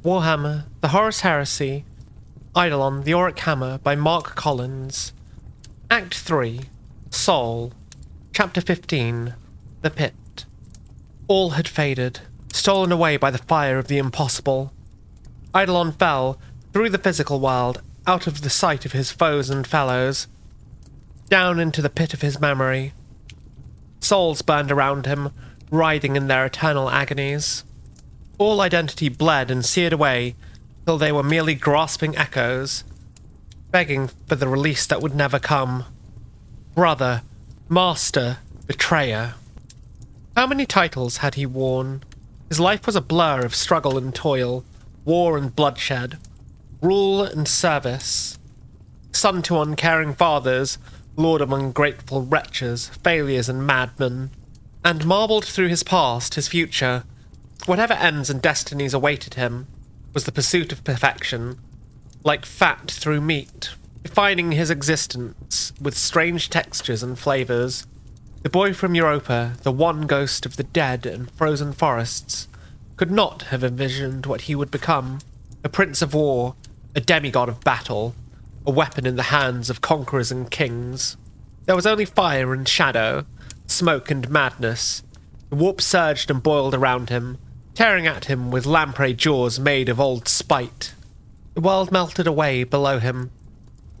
Warhammer The Horus Heresy, Eidolon The Auric Hammer by Mark Collins. Act 3, Soul. Chapter 15, The Pit. All had faded, stolen away by the fire of the impossible. Eidolon fell through the physical world, out of the sight of his foes and fellows, down into the pit of his memory. Souls burned around him, writhing in their eternal agonies. All identity bled and seared away till they were merely grasping echoes, begging for the release that would never come. Brother, master, betrayer. How many titles had he worn? His life was a blur of struggle and toil, war and bloodshed, rule and service. Son to uncaring fathers, lord of ungrateful wretches, failures and madmen. And marbled through his past, his future, whatever ends and destinies awaited him, was the pursuit of perfection, like fat through meat, defining his existence with strange textures and flavors. The boy from Europa, the one ghost of the dead and frozen forests, could not have envisioned what he would become: a prince of war, a demigod of battle, a weapon in the hands of conquerors and kings. There was only fire and shadow, smoke and madness. The warp surged and boiled around him, tearing at him with lamprey jaws made of old spite. The world melted away below him,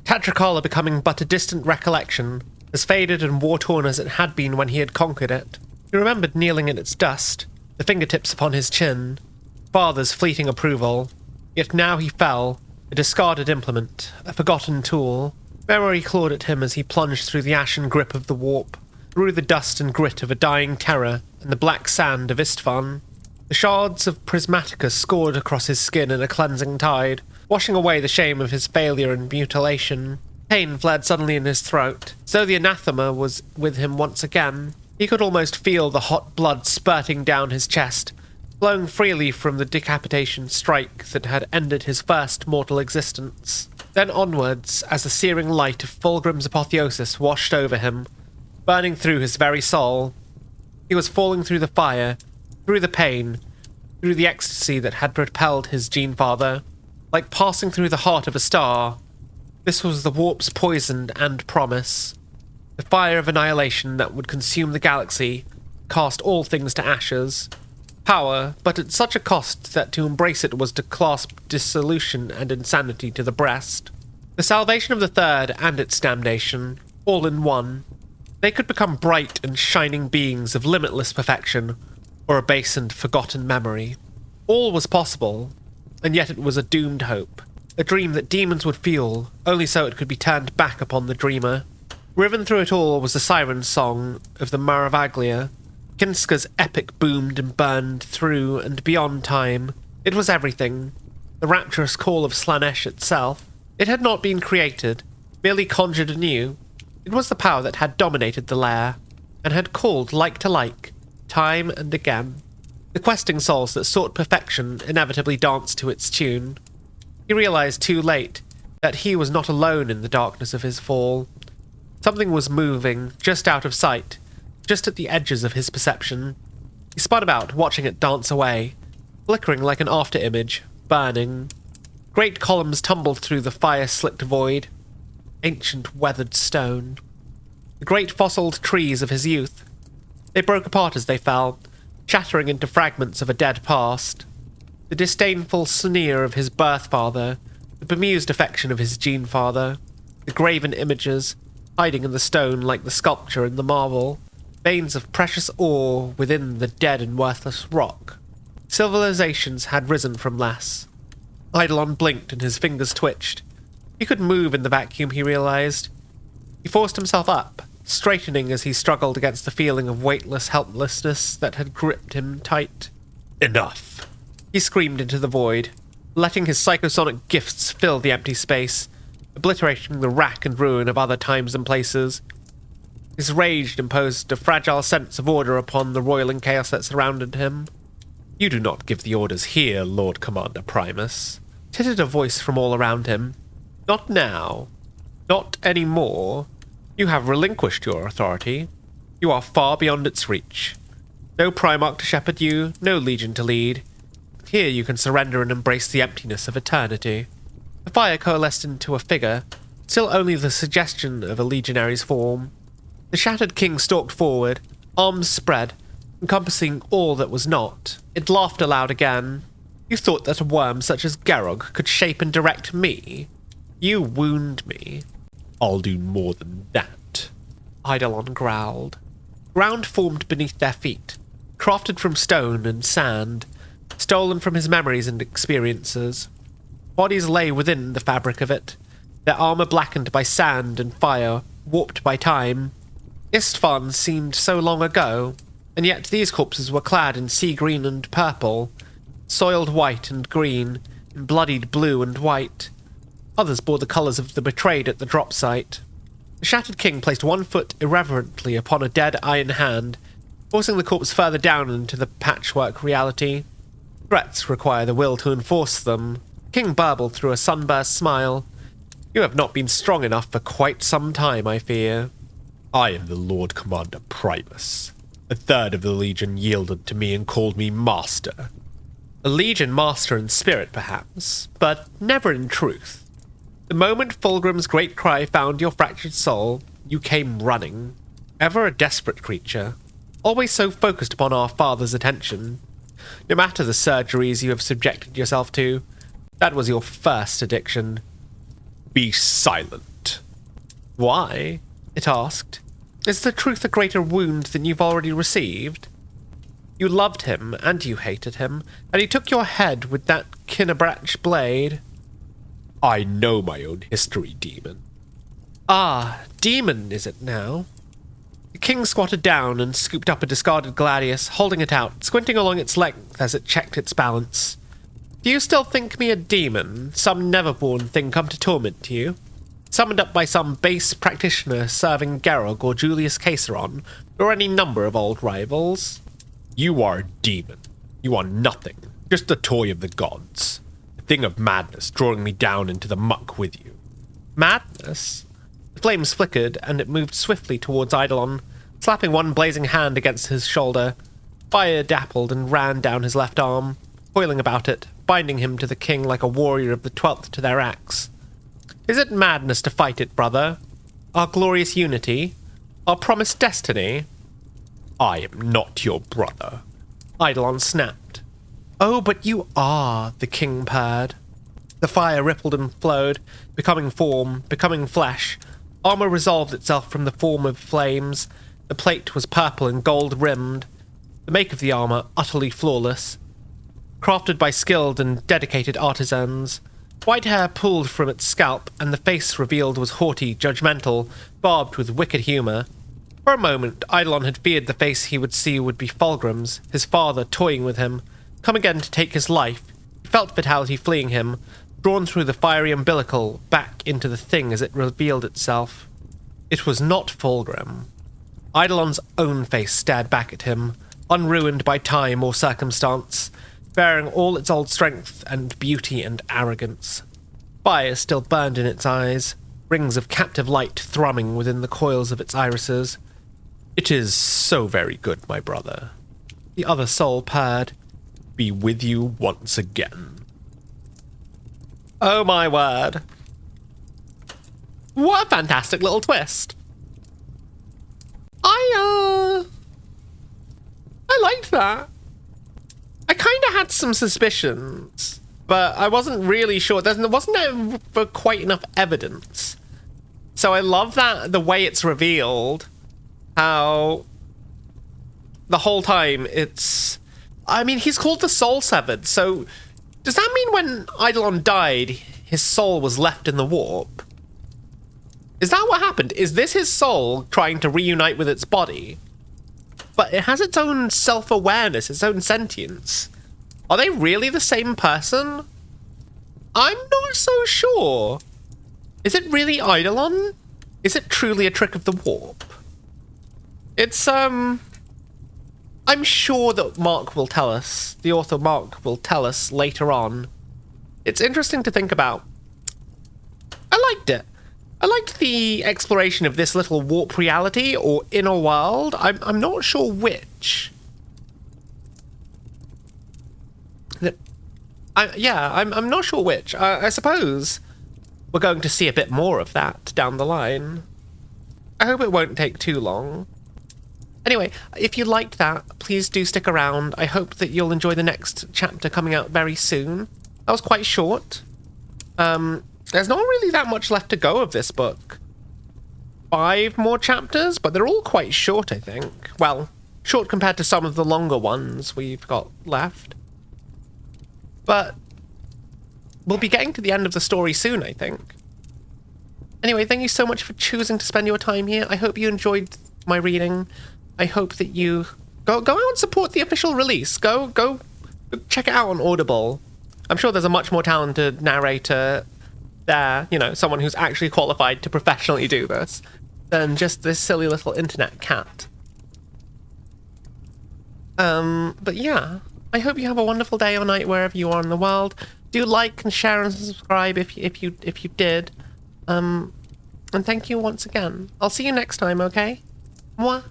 Tetracola becoming but a distant recollection, as faded and war-torn as it had been when he had conquered it. He remembered kneeling in its dust, the fingertips upon his chin, father's fleeting approval. Yet now he fell, a discarded implement, a forgotten tool. Memory clawed at him as he plunged through the ashen grip of the warp, through the dust and grit of a dying terror and the black sand of Istvan. The shards of prismatica scored across his skin in a cleansing tide, washing away the shame of his failure and mutilation. Pain fled suddenly in his throat, so the anathema was with him once again. He could almost feel the hot blood spurting down his chest, flowing freely from the decapitation strike that had ended his first mortal existence. Then onwards, as the searing light of Fulgrim's apotheosis washed over him, burning through his very soul. He was falling through the fire, through the pain, through the ecstasy that had propelled his gene-father. Like passing through the heart of a star, this was the warp's poison and promise. The fire of annihilation that would consume the galaxy, cast all things to ashes. Power, but at such a cost that to embrace it was to clasp dissolution and insanity to the breast. The salvation of the Third and its damnation, all in one. They could become bright and shining beings of limitless perfection, or a base and forgotten memory. All was possible, and yet it was a doomed hope. A dream that demons would fuel, only so it could be turned back upon the dreamer. Riven through it all was the siren song of the Maravaglia. Kinska's epic boomed and burned through and beyond time. It was everything. The rapturous call of Slanesh itself. It had not been created, merely conjured anew. It was the power that had dominated the lair, and had called like to like, time and again. The questing souls that sought perfection inevitably danced to its tune. He realized too late that he was not alone in the darkness of his fall. Something was moving, just out of sight, just at the edges of his perception. He spun about, watching it dance away, flickering like an after-image, burning. Great columns tumbled through the fire-slicked void. Ancient weathered stone. The great fossiled trees of his youth. They broke apart as they fell, shattering into fragments of a dead past. The disdainful sneer of his birth father, the bemused affection of his gene-father, the graven images, hiding in the stone like the sculpture in the marble, veins of precious ore within the dead and worthless rock. Civilizations had risen from less. Eidolon blinked and his fingers twitched. He could move in the vacuum, he realized. He forced himself up, straightening as he struggled against the feeling of weightless helplessness that had gripped him tight. Enough! He screamed into the void, letting his psychosonic gifts fill the empty space, obliterating the rack and ruin of other times and places. His rage imposed a fragile sense of order upon the roiling chaos that surrounded him. You do not give the orders here, Lord Commander Primus, tittered a voice from all around him. Not now. Not any more. You have relinquished your authority. You are far beyond its reach. No Primarch to shepherd you, no Legion to lead. Here you can surrender and embrace the emptiness of eternity. The fire coalesced into a figure, still only the suggestion of a legionary's form. The shattered king stalked forward, arms spread, encompassing all that was not. It laughed aloud again. You thought that a worm such as Gerog could shape and direct me? You wound me. I'll do more than that, Eidolon growled. Ground formed beneath their feet, crafted from stone and sand, stolen from his memories and experiences. Bodies lay within the fabric of it, their armor blackened by sand and fire, warped by time. Istvan seemed so long ago, and yet these corpses were clad in sea green and purple, soiled white and green, in bloodied blue and white. Others bore the colours of the betrayed at the drop site. The shattered king placed one foot irreverently upon a dead iron hand, forcing the corpse further down into the patchwork reality. Threats require the will to enforce them. King burbled through a sunburst smile. You have not been strong enough for quite some time, I fear. I am the Lord Commander Primus. A third of the Legion yielded to me and called me Master. A Legion Master in spirit, perhaps, but never in truth. The moment Fulgrim's great cry found your fractured soul, you came running. Ever a desperate creature, always so focused upon our father's attention. No matter the surgeries you have subjected yourself to, that was your first addiction. Be silent. Why? It asked. Is the truth a greater wound than you've already received? You loved him, and you hated him, and he took your head with that Kinnabrach blade. I know my own history, demon. Ah, demon is it now? The king squatted down and scooped up a discarded gladius, holding it out, squinting along its length as it checked its balance. Do you still think me a demon, some never-born thing come to torment you? Summoned up by some base practitioner serving Gerog or Julius Caesaron, or any number of old rivals? You are a demon. You are nothing, just a toy of the gods. A thing of madness drawing me down into the muck with you. Madness? The flames flickered, and it moved swiftly towards Eidolon, slapping one blazing hand against his shoulder. Fire dappled and ran down his left arm, coiling about it, binding him to the king like a warrior of the 12th to their axe. Is it madness to fight it, brother? Our glorious unity? Our promised destiny? I am not your brother, Eidolon snapped. Oh, but you are, the king purred. The fire rippled and flowed, becoming form, becoming flesh. Armor resolved itself from the form of flames. The plate was purple and gold-rimmed. The make of the armor utterly flawless. Crafted by skilled and dedicated artisans. White hair pulled from its scalp, and the face revealed was haughty, judgmental, barbed with wicked humor. For a moment, Eidolon had feared the face he would see would be Fulgrim's, his father toying with him, come again to take his life. He felt fatality fleeing him, drawn through the fiery umbilical, back into the thing as it revealed itself. It was not Fulgrim. Eidolon's own face stared back at him, unruined by time or circumstance, bearing all its old strength and beauty and arrogance. Fire still burned in its eyes, rings of captive light thrumming within the coils of its irises. It is so very good, my brother. The other soul purred. Be with you once again. Oh my word. What a fantastic little twist. I liked that. I kind of had some suspicions, but I wasn't really sure. There wasn't quite enough evidence. So I love that the way it's revealed, how the whole time it's... I mean, he's called the Soul Severed, so does that mean when Eidolon died, his soul was left in the warp? Is that what happened? Is this his soul trying to reunite with its body? But it has its own self-awareness, its own sentience. Are they really the same person? I'm not so sure. Is it really Eidolon? Is it truly a trick of the warp? It's, I'm sure that Mark will tell us, the author Mark will tell us later on. It's interesting to think about. I liked it. I liked the exploration of this little warp reality or inner world. I'm not sure which. I'm not sure which. I suppose we're going to see a bit more of that down the line. I hope it won't take too long. Anyway, if you liked that, please do stick around. I hope that you'll enjoy the next chapter coming out very soon. That was quite short. There's not really that much left to go of this book. 5 more chapters, but they're all quite short, I think. Well, short compared to some of the longer ones we've got left. But we'll be getting to the end of the story soon, I think. Anyway, thank you so much for choosing to spend your time here. I hope you enjoyed my reading. I hope that you go out and support the official release. Go check it out on Audible. I'm sure there's a much more talented narrator there, you know, someone who's actually qualified to professionally do this, than just this silly little internet cat. But yeah, I hope you have a wonderful day or night wherever you are in the world. Do like and share and subscribe if you did. And thank you once again. I'll see you next time, okay? Mwah.